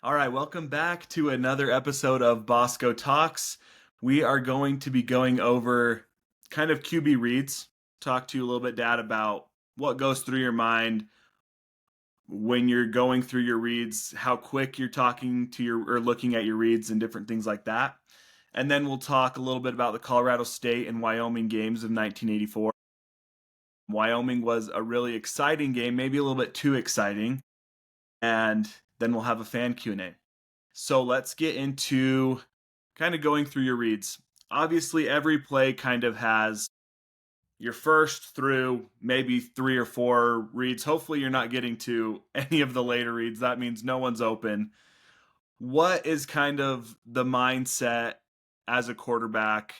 All right, welcome back to another episode of Bosco Talks. We are going to be going over kind of QB reads, talk to you a little bit, Dad, about what goes through your mind when you're going through your reads, how quick you're talking to your or looking at your reads and different things like that. And then we'll talk a little bit about the Colorado State and Wyoming games of 1984. Wyoming was a really exciting game, maybe a little bit too exciting, and then we'll have a fan Q&A. So let's get into kind of going through your reads. Obviously, every play kind of has your first through maybe 3 or 4 reads. Hopefully, you're not getting to any of the later reads. That means no one's open. What is kind of the mindset as a quarterback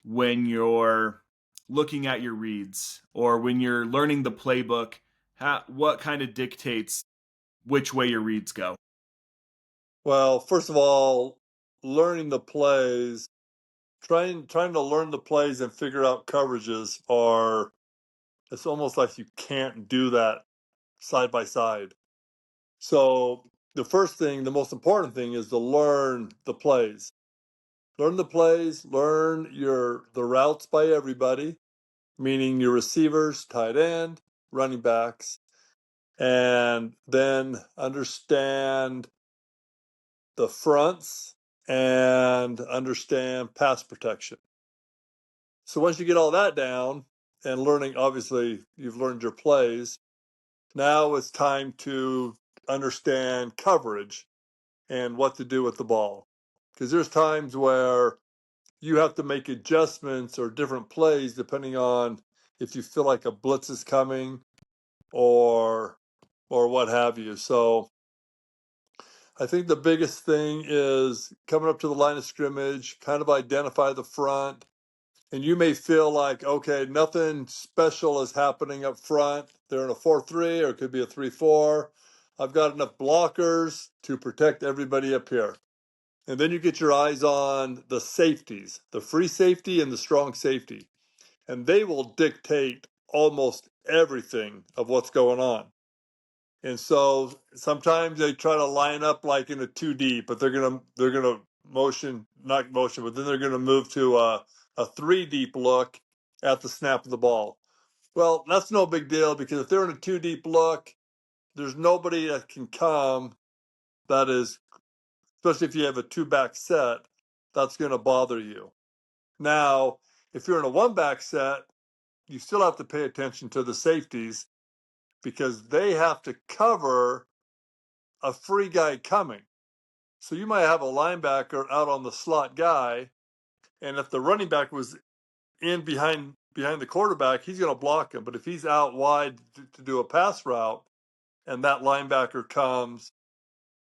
when you're looking at your reads or when you're learning the playbook? What kind of dictates which way your reads go? Well, first of all, learning the plays, trying to learn the plays and figure out coverages are it's almost like you can't do that side by side. So the first thing, the most important thing is to learn the plays. Learn the plays, learn the routes by everybody, meaning your receivers, tight end, running backs, and then understand the fronts and understand pass protection. So once you get all that down and learning, obviously, you've learned your plays. Now it's time to understand coverage and what to do with the ball. Because there's times where you have to make adjustments or different plays depending on if you feel like a blitz is coming or what have you. So I think the biggest thing is coming up to the line of scrimmage, kind of identify the front. And you may feel like, okay, nothing special is happening up front. They're in a 4-3 or it could be a 3-4. I've got enough blockers to protect everybody up here. And then you get your eyes on the safeties, the free safety and the strong safety. And they will dictate almost everything of what's going on. And so sometimes they try to line up like in a 2 deep, but they're gonna not motion, but then they're gonna move to a 3 deep look at the snap of the ball. Well, that's no big deal because if they're in a 2 deep look, there's nobody that can come that is, especially if you have a 2 back set, that's gonna bother you. Now, if you're in a 1 back set, you still have to pay attention to the safeties because they have to cover a free guy coming. So you might have a linebacker out on the slot guy, and if the running back was in behind the quarterback, he's going to block him. But if he's out wide to do a pass route, and that linebacker comes,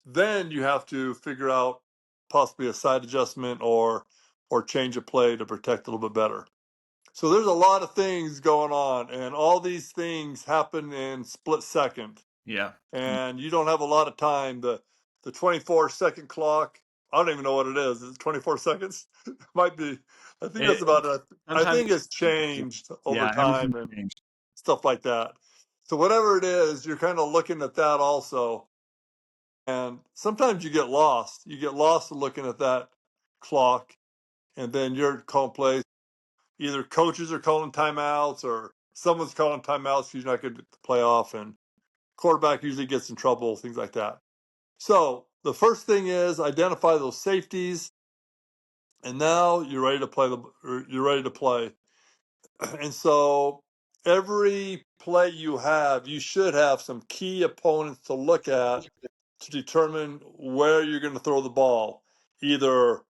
then you have to figure out possibly a side adjustment or change a play to protect a little bit better. So there's a lot of things going on, and all these things happen in split second. Yeah. And you don't have a lot of time. The 24-second clock, I don't even know what it is. Is it 24 seconds? Might be. I think that's It, about it. I sometimes think it's changed over Yeah, time everything's and changed. stuff like that. So whatever it is, you're kind of looking at that also. And sometimes you get lost. You get lost in looking at that clock, and then you're calling plays. Either coaches are calling timeouts or someone's calling timeouts. You're not going to play off, and quarterback usually gets in trouble, things like that. So the first thing is identify those safeties, and now you're ready to play. You're ready to play, and so every play you have, you should have some key opponents to look at to determine where you're going to throw the ball, either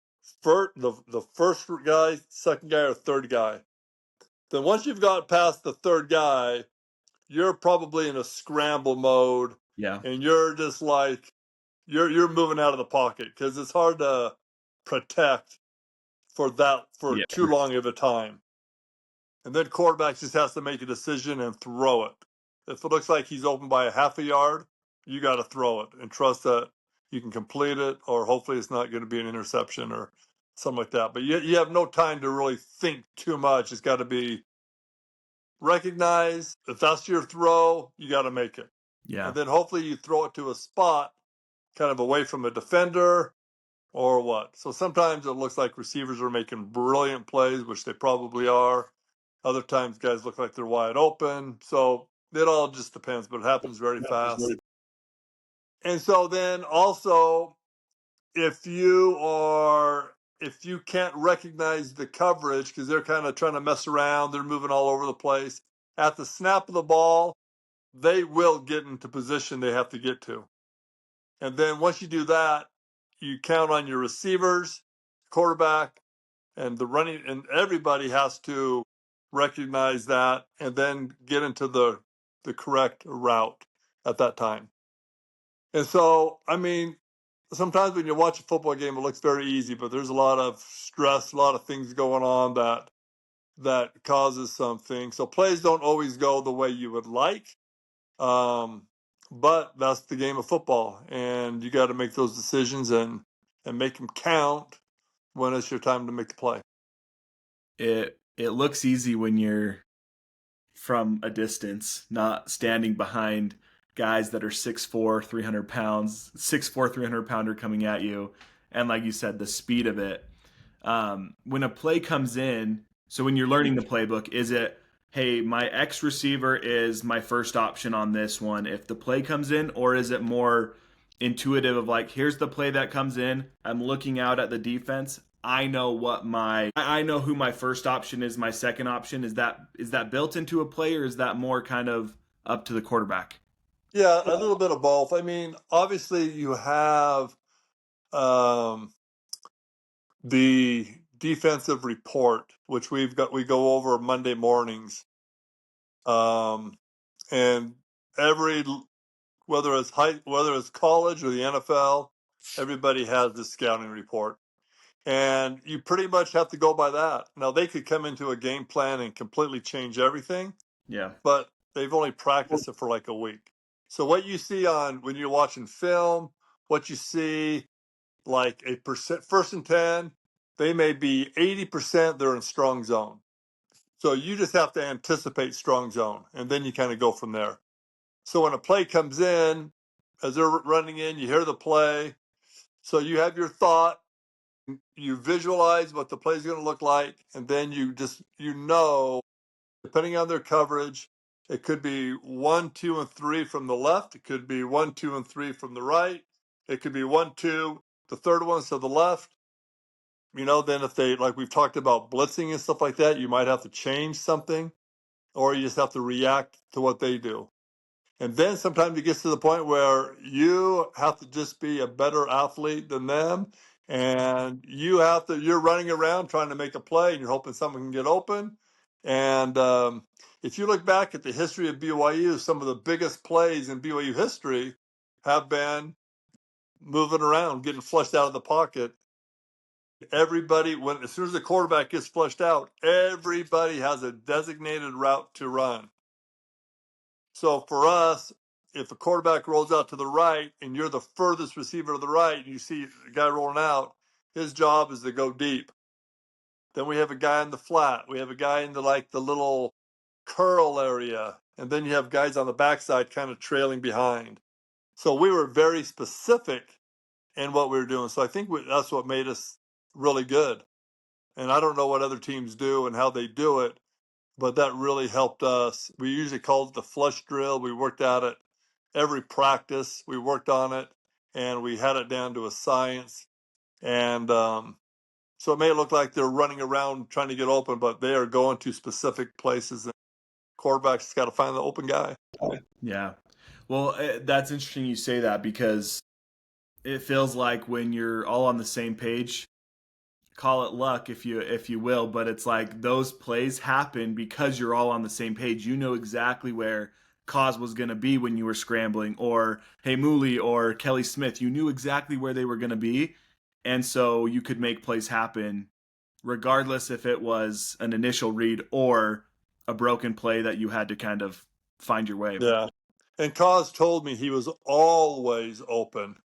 the first guy, second guy, or third guy. Then once you've got past the third guy, you're probably in a scramble mode, Yeah. and you're just like you're moving out of the pocket because it's hard to protect for Yeah. too long of a time. And then quarterback just has to make a decision and throw it. If it looks like he's open by a half a yard, you got to throw it and trust that you can complete it, or hopefully it's not going to be an interception or something like that. But you have no time to really think too much. It's got to be recognized. If that's your throw, you got to make it. Yeah. And then hopefully you throw it to a spot kind of away from a defender or what. So sometimes it looks like receivers are making brilliant plays, which they probably are. Other times guys look like they're wide open. So it all just depends, but it happens very fast. And so then also, if you can't recognize the coverage because they're kind of trying to mess around, they're moving all over the place. At the snap of the ball, they will get into position they have to get to. And then once you do that, you count on your receivers, quarterback, and the running, and everybody has to recognize that and then get into the correct route at that time. And so, I mean, sometimes when you watch a football game, it looks very easy, but there's a lot of stress, a lot of things going on that causes something. So plays don't always go the way you would like. But that's the game of football, and you got to make those decisions and make them count when it's your time to make the play. It looks easy when you're from a distance, not standing behind guys that are 6'4", 300 pounds, 6'4", 300 pounder coming at you, and like you said, the speed of it. When a play comes in, so when you're learning the playbook, is it, hey, my X receiver is my first option on this one if the play comes in, or is it more intuitive of like, here's the play that comes in, I'm looking out at the defense, I know who my first option is, my second option. Is that built into a play, or is that more kind of up to the quarterback? Yeah, a little bit of both. I mean, obviously you have um, the defensive report, which we go over Monday mornings, um, and every whether it's college or the NFL, everybody has this scouting report. And you pretty much have to go by that. Now, they could come into a game plan and completely change everything, Yeah. but they've only practiced it for like a week. So what you see when you're watching film, what you see like a percent, 1st and 10, they may be 80% they're in strong zone. So you just have to anticipate strong zone, and then you kind of go from there. So when a play comes in, as they're running in, you hear the play. So you have your thought, you visualize what the play is going to look like, and then depending on their coverage, it could be 1, 2, and 3 from the left. It could be 1, 2, and 3 from the right. It could be 1, 2, the third one's to the left. Then if they, like we've talked about blitzing and stuff like that, you might have to change something, or you just have to react to what they do. And then sometimes it gets to the point where you have to just be a better athlete than them. And you're running around trying to make a play and you're hoping someone can get open. And if you look back at the history of BYU, some of the biggest plays in BYU history have been moving around, getting flushed out of the pocket. As soon as the quarterback gets flushed out, everybody has a designated route to run. So for us, if a quarterback rolls out to the right and you're the furthest receiver to the right and you see a guy rolling out, his job is to go deep. Then we have a guy in the flat. We have a guy in the little curl area. And then you have guys on the backside kind of trailing behind. So we were very specific in what we were doing. So I think that's what made us really good. And I don't know what other teams do and how they do it, but that really helped us. We usually called it the flush drill. We worked at it every practice. We worked on it, and we had it down to a science. And so it may look like they're running around trying to get open, but they are going to specific places. And quarterback's got to find the open guy. Yeah. Well, that's interesting you say that, because it feels like when you're all on the same page, call it luck if you will, but it's like those plays happen because you're all on the same page. You know exactly where Cause was going to be when you were scrambling, or Hey Mooley or Kelly Smith. You knew exactly where they were going to be, and so you could make plays happen regardless if it was an initial read or a broken play that you had to kind of find your way. Yeah. And Cause told me he was always open.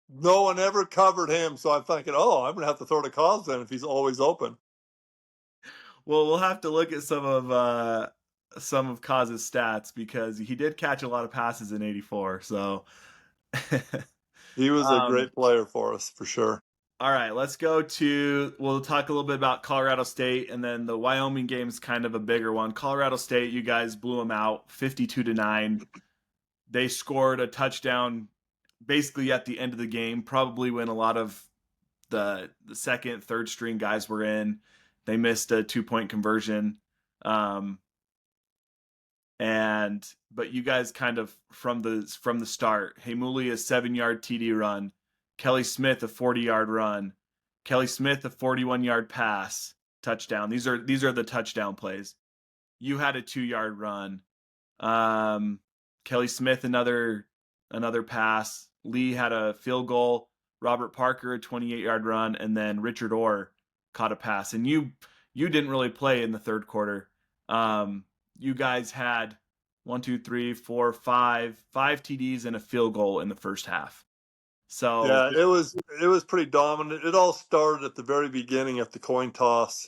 No one ever covered him, so I'm thinking, oh, I'm going to have to throw to Cause then if he's always open. Well, we'll have to look at some of Kaz's stats, because he did catch a lot of passes in '84. So He was a Um, great player for us, for sure. all right, we'll talk a little bit about Colorado State, and then the Wyoming game is kind of a bigger one. Colorado State, you guys blew them out 52-9. They scored a touchdown basically at the end of the game, probably when a lot of the second, third string guys were in. They missed a 2-point conversion. Um, and but you guys kind of from the start, Hamuli a 7-yard TD run, Kelly Smith a 40-yard run, Kelly Smith a 41-yard pass, touchdown. These are the touchdown plays. You had a 2-yard run. Um, Kelly Smith another pass. Lee had a field goal. Robert Parker a 28-yard run, and then Richard Orr caught a pass. And you didn't really play in the third quarter. You guys had 1, 2, 3, 4, 5 TDs and a field goal in the first half. So Yeah, it was pretty dominant. It all started at the very beginning at the coin toss.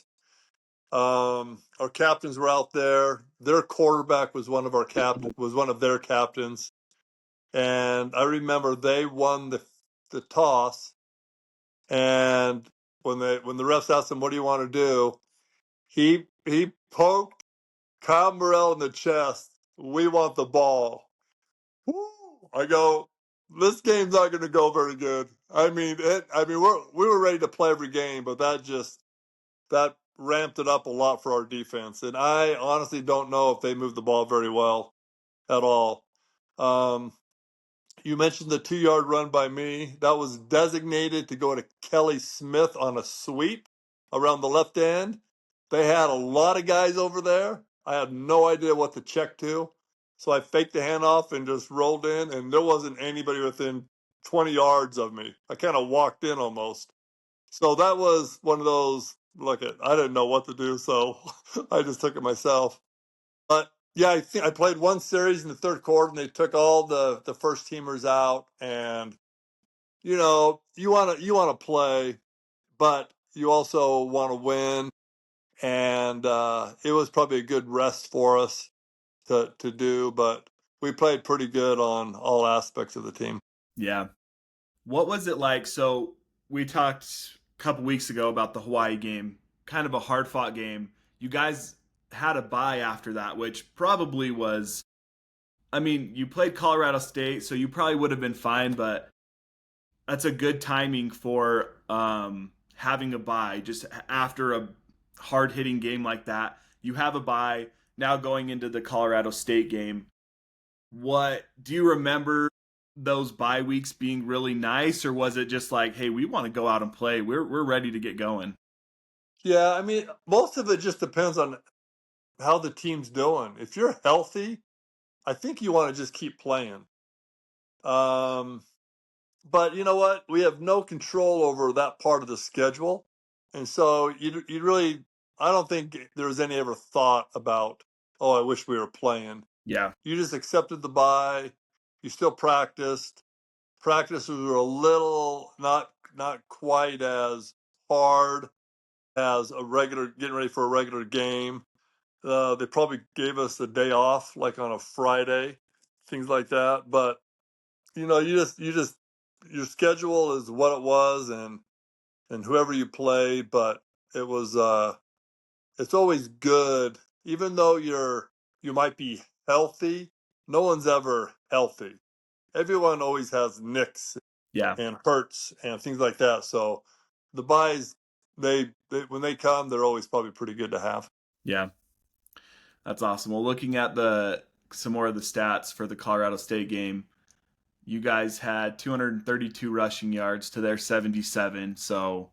Our captains were out there. Their quarterback was was one of their captains, and I remember they won the toss. And when the refs asked him, "What do you want to do?" he poked Kyle Morrell in the chest. "We want the ball." Woo! I go, this game's not going to go very good. I mean, we were ready to play every game, but that ramped it up a lot for our defense. And I honestly don't know if they moved the ball very well at all. Um, you mentioned the 2-yard run by me. That was designated to go to Kelly Smith on a sweep around the left end. They had a lot of guys over there. I had no idea what to check to. So I faked the handoff and just rolled in, and there wasn't anybody within 20 yards of me. I kind of walked in almost. So that was one of those, I didn't know what to do, so I just took it myself. But yeah, I think I played one series in the third quarter, and they took all the first teamers out. And you want to play, but you also want to win. And it was probably a good rest for us to do, but we played pretty good on all aspects of the team. yeah, what was it like? So we talked a couple weeks ago about the Hawaii game, kind of a hard fought game. You guys had a bye after that, which probably was. I mean, you played Colorado State, so you probably would have been fine, but that's a good timing for having a bye just after a hard hitting game like that. You have a bye now going into the Colorado State game. What do you remember those bye weeks being really nice, or was it just like, hey, we want to go out and play? We're ready to get going. Yeah, I mean, most of it just depends on how the team's doing. If you're healthy, I think you want to just keep playing. Um, but you know what? We have no control over that part of the schedule, and so you really, I don't think there was any ever thought about, oh, I wish we were playing. Yeah, You just accepted the bye. You still practiced. Practices were a little not quite as hard as a regular getting ready for a regular game. They probably gave us a day off, like on a Friday, things like that. But you just your schedule is what it was, and whoever you play. But it was it's always good, even though you might be healthy. No one's ever healthy. Everyone always has nicks yeah, and hurts and things like that. So the buys, they when they come, they're always probably pretty good to have. yeah. That's awesome. Well, looking at the some more of the stats for the Colorado State game, you guys had 232 rushing yards to their 77. So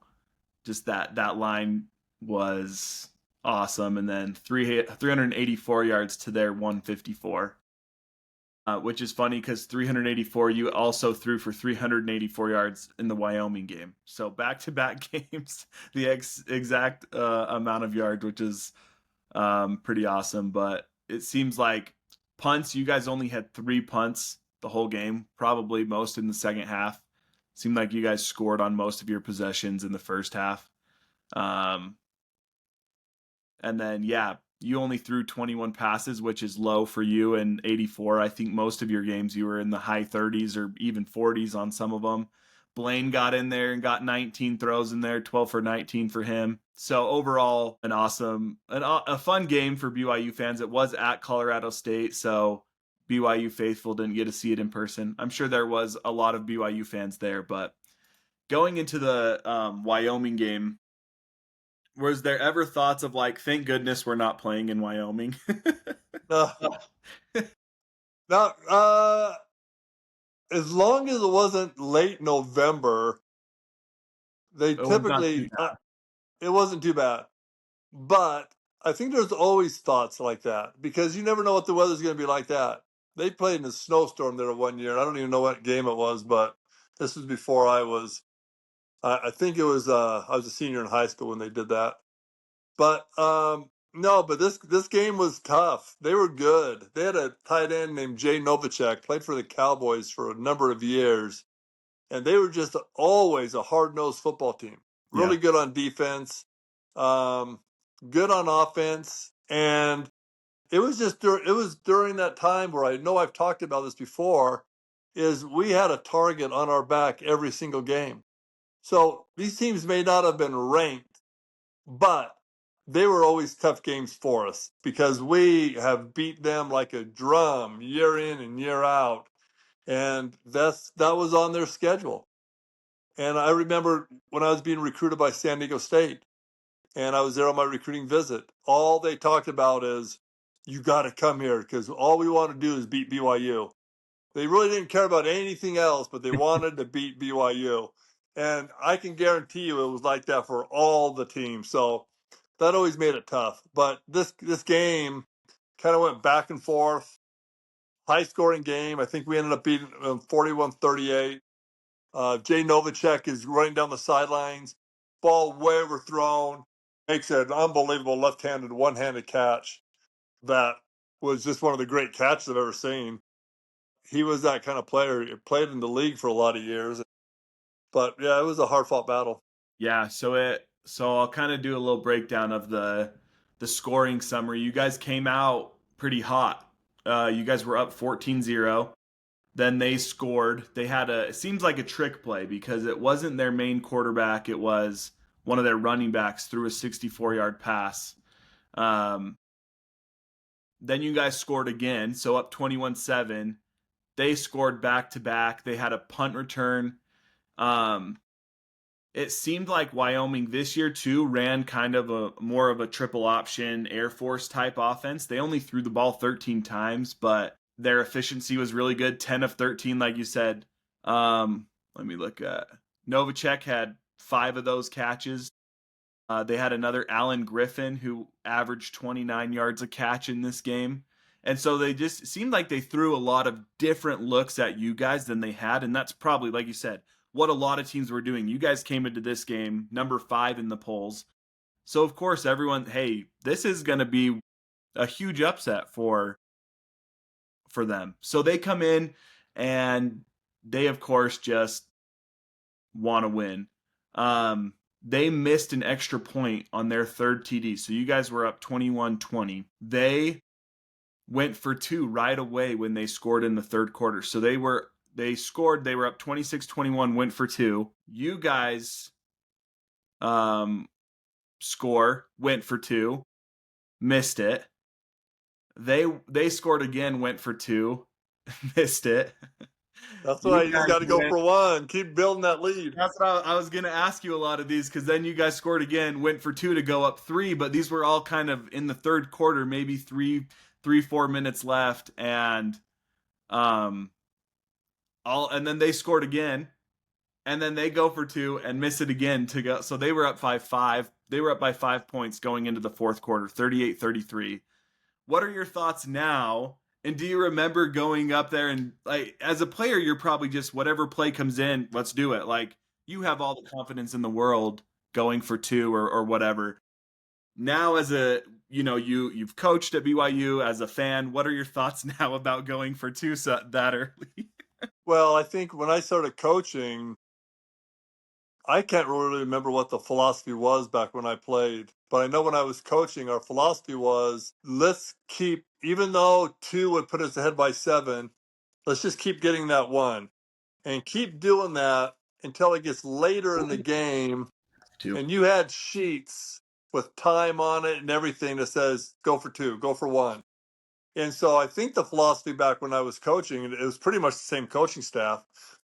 just that line was awesome, and then 384 yards to their 154. Which is funny because 384 you also threw for 384 yards in the Wyoming game. So back to back games, the exact amount of yards, which is pretty awesome. But it seems like punts, you guys only had 3 punts the whole game, probably most in the second half. Seemed like you guys scored on most of your possessions in the first half. Um, and then, yeah, you only threw 21 passes, which is low for you, and 84. I think most of your games you were in the high 30s or even 40s on some of them. Blaine got in there and got 19 throws in there, 12 for 19 for him. So overall, a fun game for BYU fans. It was at Colorado State, so BYU faithful didn't get to see it in person. I'm sure there was a lot of BYU fans there, but going into the Wyoming game, was there ever thoughts of like, thank goodness we're not playing in Wyoming? No, not as long as it wasn't late November, they It was not too typically bad. it wasn't too bad. But I think there's always thoughts like that because you never know what the weather's going to be like that. They played in a snowstorm there one year. I don't even know what game it was, but this was before I was. I think it was. I was a senior in high school when they did that. But no, but this game was tough. They were good. They had a tight end named Jay Novacek, played for the Cowboys for a number of years, and they were just always a hard-nosed football team. Yeah. Really good on defense, um, good on offense, and it was during that time where I know I've talked about this before, is we had a target on our back every single game. So these teams may not have been ranked, but they were always tough games for us because we have beat them like a drum year in and year out, and that was on their schedule. And I remember when I was being recruited by San Diego State and I was there on my recruiting visit, all they talked about is, you got to come here because all we want to do is beat BYU. They really didn't care about anything else, but they wanted to beat BYU. And I can guarantee you it was like that for all the teams. So that always made it tough. But this game kind of went back and forth, high scoring game. I think we ended up beating 41-38. Jay Novacek is running down the sidelines, ball way overthrown, makes an unbelievable left-handed, one-handed catch that was just one of the great catches I've ever seen. He was that kind of player. He played in the league for a lot of years, but yeah, it was a hard-fought battle. Yeah, so I'll kind of do a little breakdown of the scoring summary. You guys came out pretty hot. You guys were up 14-0. Then they scored. They had it seems like a trick play because it wasn't their main quarterback, it was one of their running backs threw a 64-yard pass. Um, then you guys scored again, so up 21-7. They scored back to back. They had a punt return. Um, it seemed like Wyoming this year too ran kind of a more of a triple option Air Force type offense. They only threw the ball 13 times, but their efficiency was really good. 10 of 13, like you said. Let me look at Novacek had 5 of those catches. They had another Alan Griffin who averaged 29 yards a catch in this game. And so they just seemed like they threw a lot of different looks at you guys than they had. And that's probably, like you said, what a lot of teams were doing. You guys came into this game number 5 in the polls. So, of course, everyone, hey, this is going to be a huge upset for them. So they come in and they, of course, just want to win. They missed an extra point on their third TD. So you guys were up 21-20. They went for 2 right away when they scored in the third quarter. So they scored, they were up 26-21, went for 2. You guys score, went for 2, missed it. They scored again, went for 2, missed it. That's You why you just guys got to go went for one. Keep building that lead. That's what I was going to ask you a lot of these because then you guys scored again, went for 2 to go up 3, but these were all kind of in the third quarter, maybe 4 minutes left, and um, and then they scored again, and then they go for 2 and miss it again to go. So they were up 5-5. They were up by 5 points going into the fourth quarter, 38-33. What are your thoughts now? And do you remember going up there and like as a player, you're probably just whatever play comes in, let's do it. Like you have all the confidence in the world going for 2 or whatever. Now as a you've coached at BYU as a fan, what are your thoughts now about going for 2 that early? Well, I think when I started coaching, I can't really remember what the philosophy was back when I played, but I know when I was coaching, our philosophy was let's keep, even though 2 would put us ahead by 7, let's just keep getting that 1 and keep doing that until it gets later in the game. Too. And you had sheets with time on it and everything that says go for 2, go for 1. And so I think the philosophy back when I was coaching, it was pretty much the same coaching staff.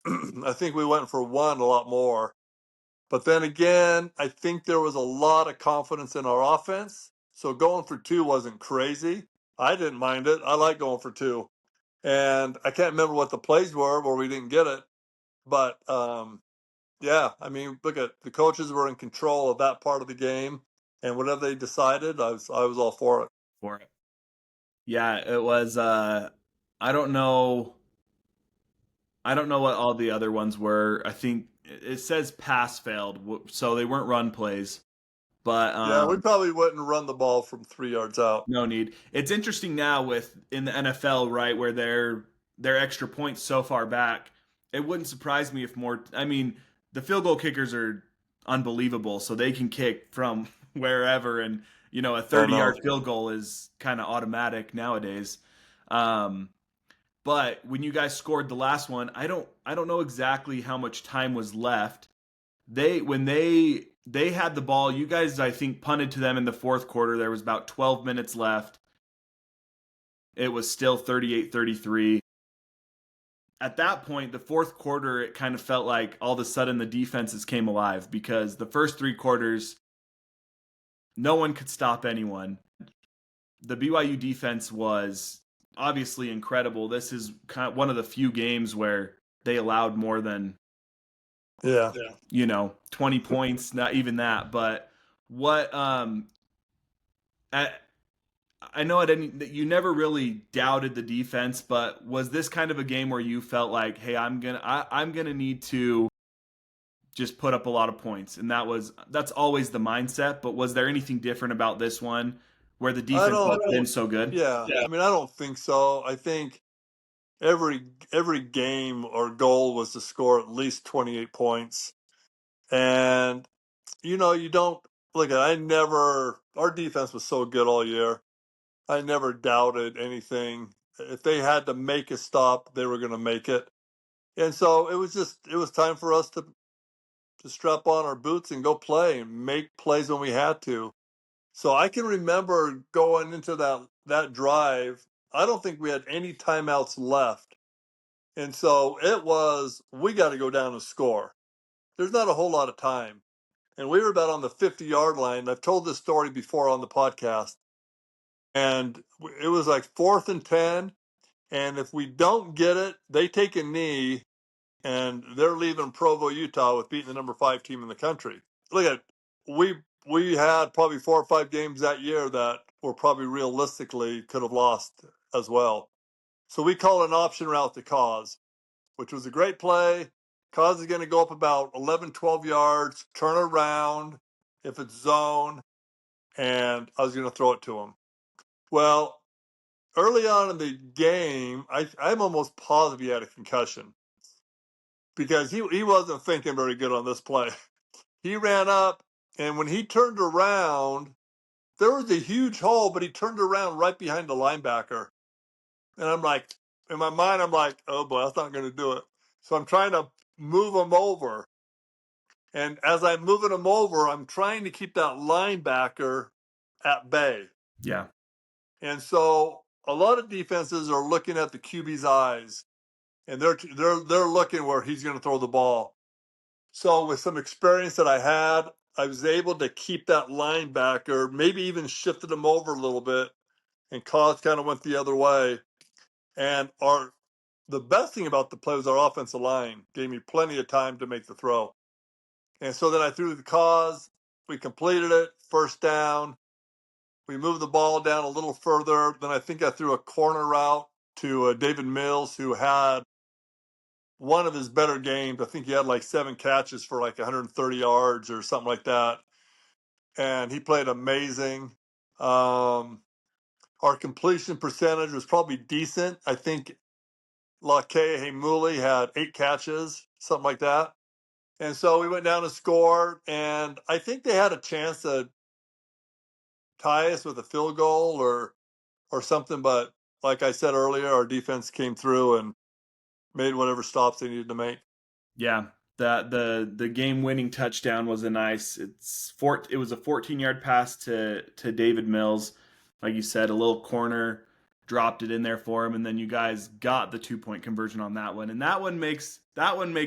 I think we went for 1 a lot more. But then again, I think there was a lot of confidence in our offense. So going for 2 wasn't crazy. I didn't mind it. I like going for 2. And I can't remember what the plays were where we didn't get it. But yeah, I mean, look at the coaches were in control of that part of the game. And whatever they decided, I was all for it. For it. Yeah, it was. I don't know. I don't know what all the other ones were. I think it says pass failed, so they weren't run plays. But Yeah, we probably wouldn't run the ball from 3 yards out. no need. It's interesting now with in the NFL, right, where they're extra points so far back. It wouldn't surprise me if more. I mean, the field goal kickers are unbelievable, so they can kick from wherever, and a Oh 30-yard no. field goal is kind of automatic nowadays. Um, but when you guys scored the last one, I don't know exactly how much time was left. When they had the ball, you guys I think punted to them in the fourth quarter. There was about 12 minutes left. It was still 38-33. At that point, the fourth quarter, it kind of felt like all of a sudden the defenses came alive because the first 3 quarters, no one could stop anyone. The BYU defense was obviously incredible. This is kind of one of the few games where they allowed more than Yeah. 20 points, not even that. But what at, I know you never really doubted the defense, but was this kind of a game where you felt like, hey, I'm gonna need to just put up a lot of points, and that's always the mindset. But was there anything different about this one where the I defense has don't been so good? yeah. I mean, I don't think so. I think every game our goal was to score at least 28 points. And you don't look at I never our defense was so good all year. I never doubted anything. If they had to make a stop, they were going to make it. And so it was time for us to strap on our boots and go play and make plays when we had to. So I can remember going into that drive. I don't think we had any timeouts left. And so it was we got to go down and score. There's not a whole lot of time. And we were about on the 50-yard line. I've told this story before on the podcast. And it was like 4th and 10. And if we don't get it, they take a knee and they're leaving Provo, Utah with beating the number 5 team in the country. Look at we had probably 4 or 5 games that year that were probably realistically could have lost as well. So we call an option route to Cause, which was a great play. Cause is going to go up about 11, 12 yards, turn around if it's zone, and I was going to throw it to him. Well, early on in the game, I'm almost positive he had a concussion because he wasn't thinking very good on this play. He ran up, and when he turned around, there was a huge hole, but he turned around right behind the linebacker. And I'm like, in my mind, I'm like, oh boy, that's not going to do it. So I'm trying to move him over. And as I'm moving him over, I'm trying to keep that linebacker at bay. Yeah, And so a lot of defenses are looking at the QB's eyes, and they're looking where he's going to throw the ball. So with some experience that I had, I was able to keep that linebacker, maybe even shifted him over a little bit, and Cause kind of went the other way. And the best thing about the play was our offensive line gave me plenty of time to make the throw. And so then I threw the Cause. We completed it, first down. We moved the ball down a little further. Then I think I threw a corner route to David Mills, who had one of his better games. I think he had like 7 catches for like 130 yards or something like that. And he played amazing. Our completion percentage was probably decent. I think Lake Hemuli had 8 catches, something like that. And so we went down to score, and I think they had a chance to tie us with a field goal or something. But like I said earlier, our defense came through and made whatever stops they needed to make. Yeah, the game winning touchdown was a nice. It was a 14-yard pass to David Mills, like you said, a little corner, dropped it in there for him, and then you guys got the 2-point conversion on that one, and that one makes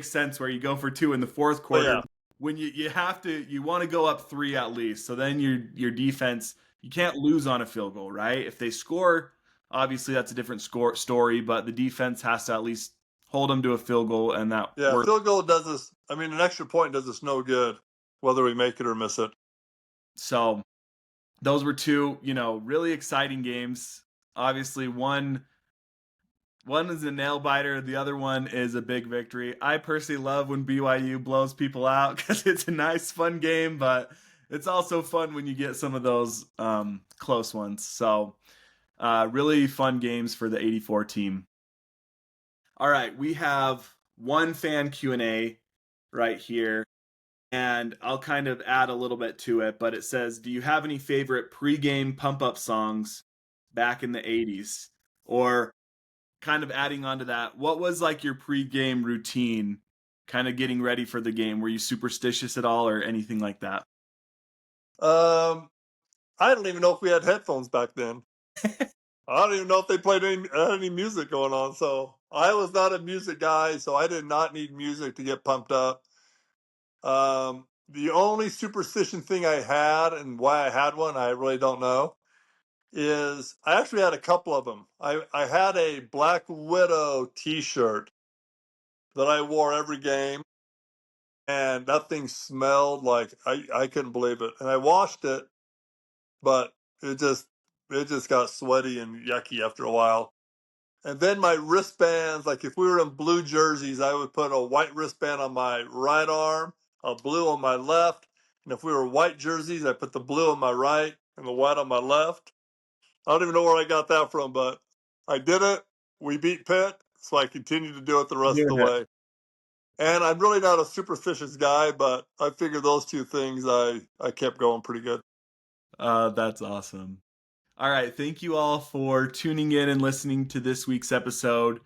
sense where you go for two in the fourth But quarter yeah, when you want to go up three at least, so then your defense, you can't lose on a field goal, right? If they score, obviously that's a different story, but the defense has to at least hold them to a field goal, and that yeah, worked. field goal does us. I mean, an extra point does us no good, whether we make it or miss it. So those were two, really exciting games. Obviously, one is a nail biter, the other one is a big victory. I personally love when BYU blows people out because it's a nice, fun game, but it's also fun when you get some of those close ones. So really fun games for the 84 team. All right, we have one fan Q&A right here, and I'll kind of add a little bit to it, but it says, do you have any favorite pregame pump up songs back in the 80s? Or kind of adding on to that, what was like your pregame routine, kind of getting ready for the game? Were you superstitious at all or anything like that? Um, I don't even know if we had headphones back then. I don't even know if they played any music going on. So I was not a music guy, so I did not need music to get pumped up. The only superstition thing I had, and why I had one, I really don't know, is I actually had a couple of them. I had a Black Widow T-shirt that I wore every game, and that thing smelled like I couldn't believe it. And I washed it, but it just got sweaty and yucky after a while. And then my wristbands, like if we were in blue jerseys, I would put a white wristband on my right arm, a blue on my left. And if we were white jerseys, I put the blue on my right and the white on my left. I don't even know where I got that from, but I did it. We beat Pitt, so I continued to do it the rest of the Yeah. way. And I'm really not a superstitious guy, but I figured those two things I kept going pretty good. That's awesome. All right. Thank you all for tuning in and listening to this week's episode.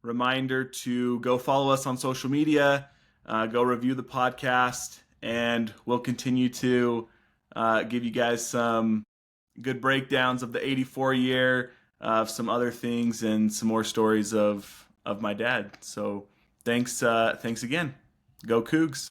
Reminder to go follow us on social media, go review the podcast, and we'll continue to give you guys some good breakdowns of the 84 year, of some other things, and some more stories of my dad. So thanks again. Go Cougs.